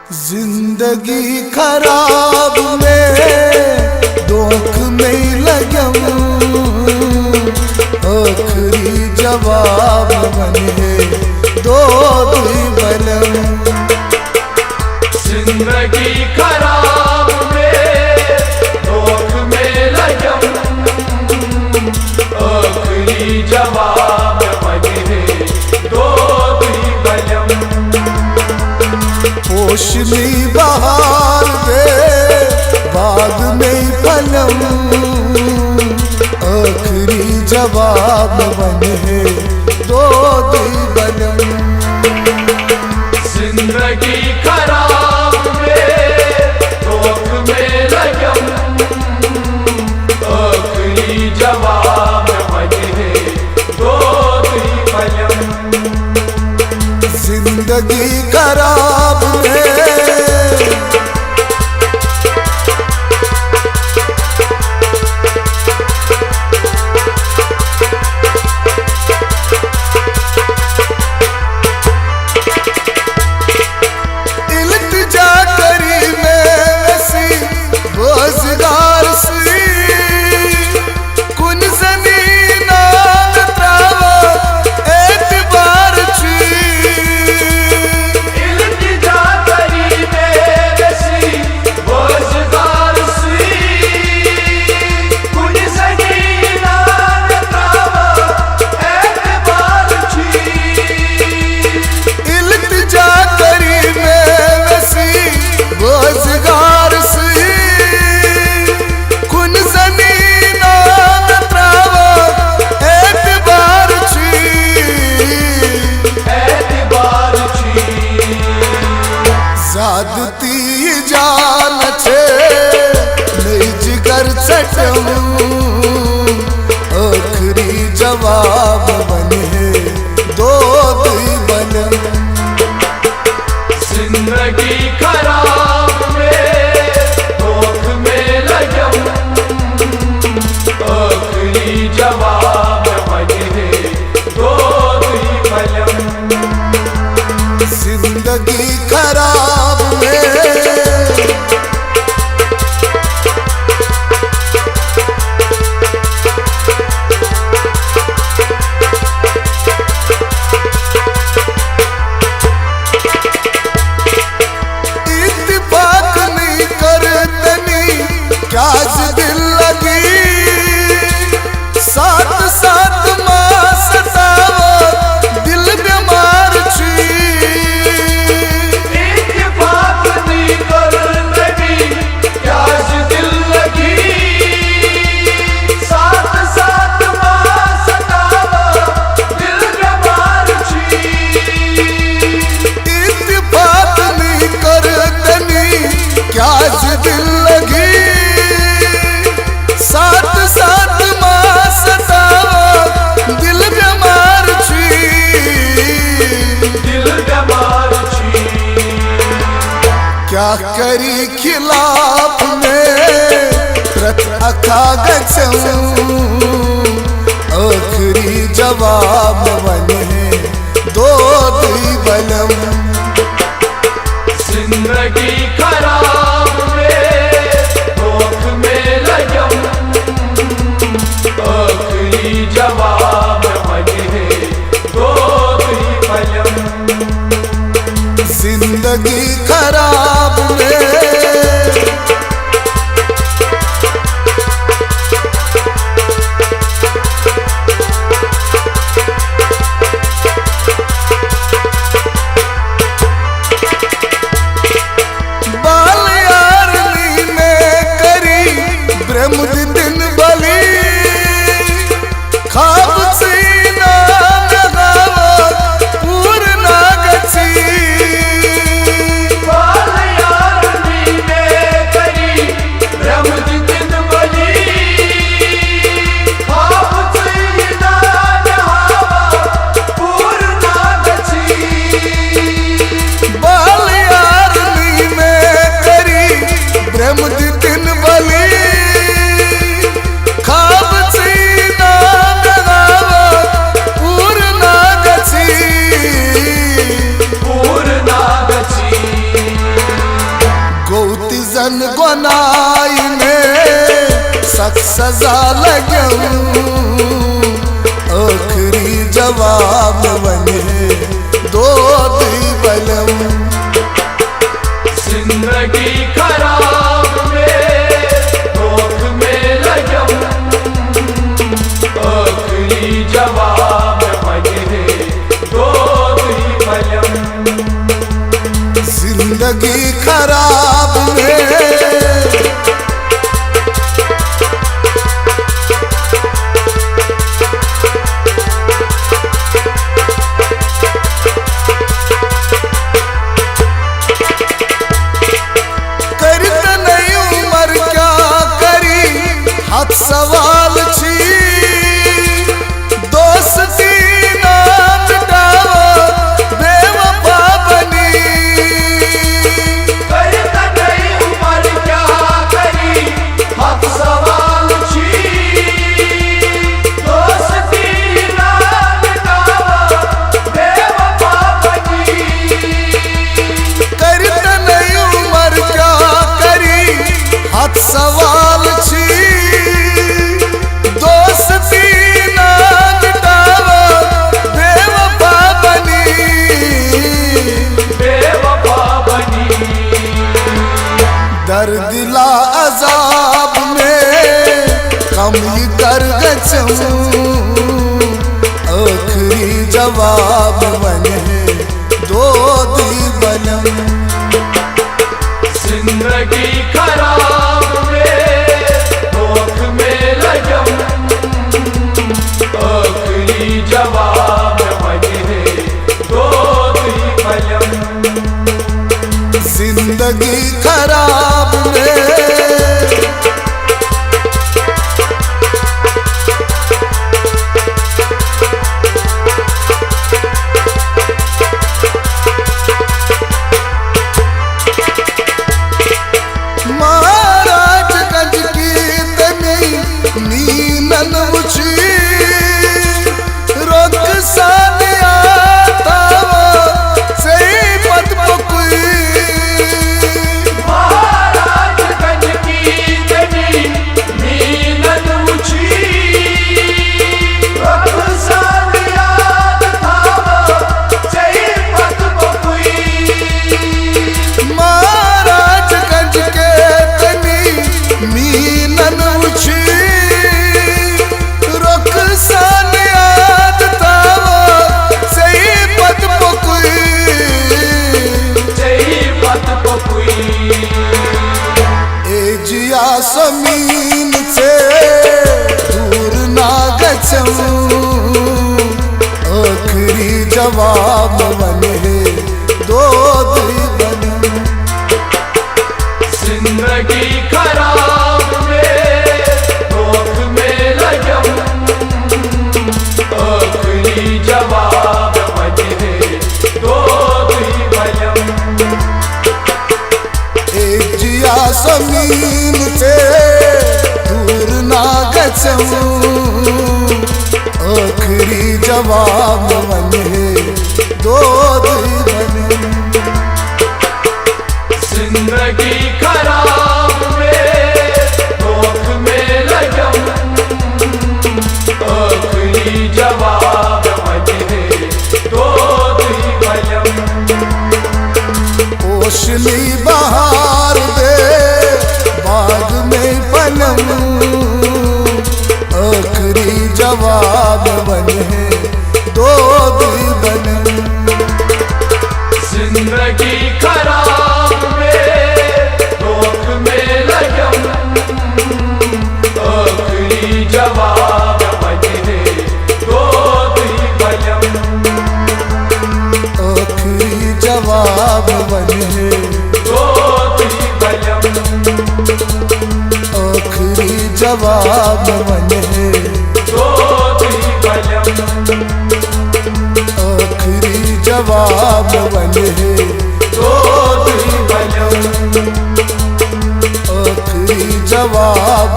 जिंदगी खराब में दुख में लगम आखिरी जवाब बने दो दुई बलम। जिंदगी खराब में दुख में लगम आखिरी जवाब बने दो दुई बलम। पोशनी बहार दे बाद में फलम आखिरी जवाब बने दो दुई बलम। जिंदगी खराब में दुख में लगम आखिरी जवाब बने दो दुई बलम। जिंदगी खराब में इल्तिजा करी मैं वैसी रोजगार सी कुन जमीना में प्रावा एतबार छी। इल्तिजा करी मैं वैसी रोजगार सी कुन जमीना में प्रावा एतबार छी। इल्तिजा करी मैं वैसी रोजगार सी कुन जमीना में प्रावा एतबार छी। एतबार छी। ज्यादती जान छे नहीं जिगर चटम आखिरी जवाब बने दो दुई बलम। जिंदगी खराब में दुख में लगम आखिरी जवाब बने दो दुई बलम। जिंदगी खराब में इत्तेफाक नहीं करतनी क्या दिल लगी साथ साथ मां सतावा दिल बीमार छी। इत्तेफाक नहीं करतनी क्या दिल लगी साथ साथ मां सतावा दिल बीमार छी। इत्तेफाक नहीं करतनी क्या दिल लगी साथ साथ मां सतावा दिल बीमार छी। दिल बीमार छी। क्या करी खिलाफ में प्रथा कागजम आखिरी जवाब बने दो दुई बलम। जिंदगी खराब में दुख में लगम आखिरी जवाब बने दो दुई बलम। जिंदगी खराब में जन गुनाई में सख्त सजा लग्यूं आखिरी जवाब वने दो दी बलम जिंदगी खराब में धोख में लग्यूं आखिरी जवाब वने दो दी बलम जिंदगी खराब में सवाल छी दोस्ती ना मिटाओ बेवफा बनी करता नहीं उम्र क्या करी हक सवाल छी दोस्ती ना मिटाओ बेवफा बनी करता नहीं उम्र क्या करी हक सवाल छी दिला अजाब में कमी कर गचूं आखिरी जवाब बने दो दी बलम जिंदगी खराब में धोख में लग्यूं आखिरी जवाब बने दो दी बलम जिंदगी खराब में महाराजगंज की तनी नीलन उची रोक सानिया तावा से पद पकुई महाराजगंज की तनी नीलन उची रोक सानिया तावा से पद पकुई महाराजगंज के तनी मीनन उछी रुख सानियात तावा सही पद पकुई सही पद पकुई ए जिया समीन से दूर ना गचूं आखिरी जवाब बने दो दी बलम जिंदगी खराब में धोख में लग्यूं आखिरी जवाब बने दो दी बलम एक जिया समीन से दूर ना गचूं आखिरी जवाब बने दो दी बलम जिंदगी खराब में धोख में लग्यूं आखिरी जवाब बने दो दी बलम ओशली बहार दे बाग में पनम आखिरी जवाब बने दो दी बलम जिंदगी खराब में धोख में लग्यूं आखिरी जवाब बने दो दी बलम आखिरी जवाब बने दो दी बलम आखिरी जवाब बने दो दी बलम आखिरी जवाब बने दो दी बलम आखिरी जवाब